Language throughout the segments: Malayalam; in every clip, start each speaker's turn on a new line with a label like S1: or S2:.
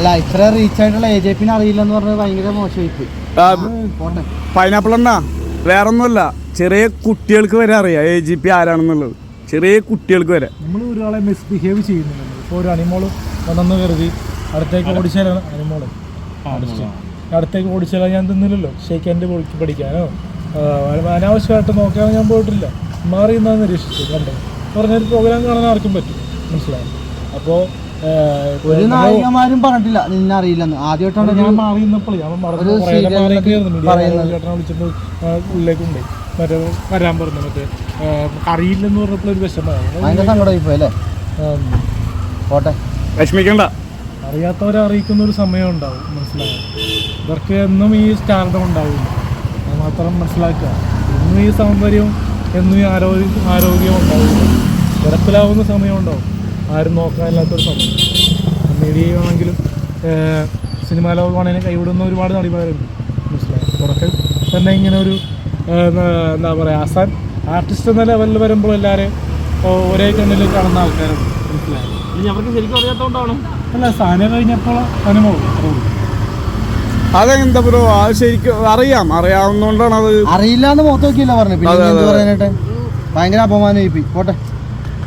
S1: അല്ല ഇത്ര റീച്ച് ആയിട്ടുള്ള AJP അറിയില്ലെന്ന് പറഞ്ഞത് ഭയങ്കര മോശമായി.
S2: പൈനാപ്പിൾ എണ്ണ വേറൊന്നുമല്ല, ചെറിയ കുട്ടികൾക്ക് വരെ അറിയാം AJP ആരാണെന്നുള്ളത്. ചെറിയ കുട്ടികൾക്ക് വരെ
S3: നമ്മൾ ഒരാളെ മിസ്ബിഹേവ് ചെയ്യുന്നുണ്ട്. ഇപ്പോൾ ഒരു അനിമോള് വന്നെന്ന് കരുതി അടുത്തേക്ക് ഓടിച്ചാലാണ് അനിമോള് അടുത്തേക്ക് ഓടിച്ചാൽ ഞാൻ തിന്നില്ലല്ലോ. ഷേക്കാൻ്റെ പൊളിക്ക് പഠിക്കാനോ അനാവശ്യമായിട്ട് നോക്കാനോ ഞാൻ പോയിട്ടില്ല. മാറി നിന്നാണ് നിരീക്ഷിച്ചു കണ്ടത് പറഞ്ഞൊരു പ്രോഗ്രാം കാണാൻ ആർക്കും പറ്റും, മനസ്സിലായി. അപ്പോൾ
S1: ഒരു നായികമാരും പറഞ്ഞിട്ടില്ല നിന്നെ അറിയില്ലെന്ന്. ആദ്യമായിട്ടാണ്
S3: ഞാൻ മാറി നിന്നപ്പോൾ വിളിച്ചപ്പോൾ ഉള്ളിലേക്കുണ്ട് മറ്റേ വരാൻ പറഞ്ഞു. മറ്റേ അറിയില്ലെന്ന് പറഞ്ഞപ്പോൾ ഒരു വിഷമമാണ്,
S1: സങ്കടമായി പോയല്ലേ.
S2: വിഷമിക്കണ്ട,
S3: അറിയാത്തവരെ അറിയിക്കുന്ന ഒരു സമയം ഉണ്ടാവും, മനസ്സിലാവും. ഇവർക്ക് എന്നും ഈ സ്റ്റാർഡം ഉണ്ടാവില്ല, അത് മാത്രം മനസ്സിലാക്കുക. എന്നും ഈ സൗന്ദര്യവും എന്നും ഈ ആരോഗ്യവും ഉണ്ടാവില്ല. കിടപ്പിലാവുന്ന സമയം ഉണ്ടാവും, ആരും നോക്കാനില്ലാത്തൊരു സമയം. മീഡിയയാണെങ്കിലും സിനിമാ ലോകമാണെങ്കിലും കൈവിടുന്ന ഒരുപാട് നടിമാരുണ്ട്, മനസ്സിലായി. പുറത്ത് തന്നെ ഇങ്ങനെ ഒരു എന്താ പറയുക ആർട്ടിസ്റ്റ് എന്ന ലെവലിൽ വരുമ്പോൾ എല്ലാവരും ഒരേ കണ്ണിൽ കാണുന്ന ആൾക്കാരുണ്ട്, മനസ്സിലായി.
S4: അവർക്ക് ശരിക്കും അറിയാത്തതുകൊണ്ടാണ്.
S3: അല്ല, സാധനം കഴിഞ്ഞപ്പോൾ അനുഭവം
S2: അതെന്താ ബ്രോ, അത് ശരിക്കും അറിയാവുന്നോണ്ടാണ്. അത്
S1: അറിയില്ലാന്ന് മുഖത്ത് നോക്കിയില്ല പറഞ്ഞു. പറയാനായിട്ട് ഭയങ്കര അപമാനം. പോട്ടെ,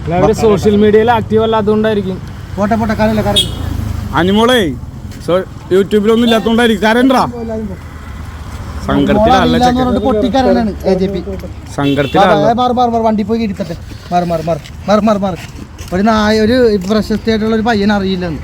S4: എല്ലാവരും സോഷ്യൽ മീഡിയയിൽ ആക്റ്റീവ് അല്ലാത്തതുകൊണ്ടായിരിക്കും.
S1: പോട്ടെ പോട്ടെ, കരയില്ല കര.
S2: അനിമോളെ യൂട്യൂബിലൊന്നും ഇല്ലാത്തോണ്ടായിരിക്കും. കരണ്ടാ സങ്കടത്തിലല്ല,
S1: പൊട്ടിക്കരനാണ് AJP.
S2: സങ്കടത്തിലല്ല.
S1: വണ്ടി പോയി കിട്ടട്ടെ. ഒരു പ്രശസ്തിയായിട്ടുള്ള ഒരു പയ്യനെ അറിയില്ലെന്ന്.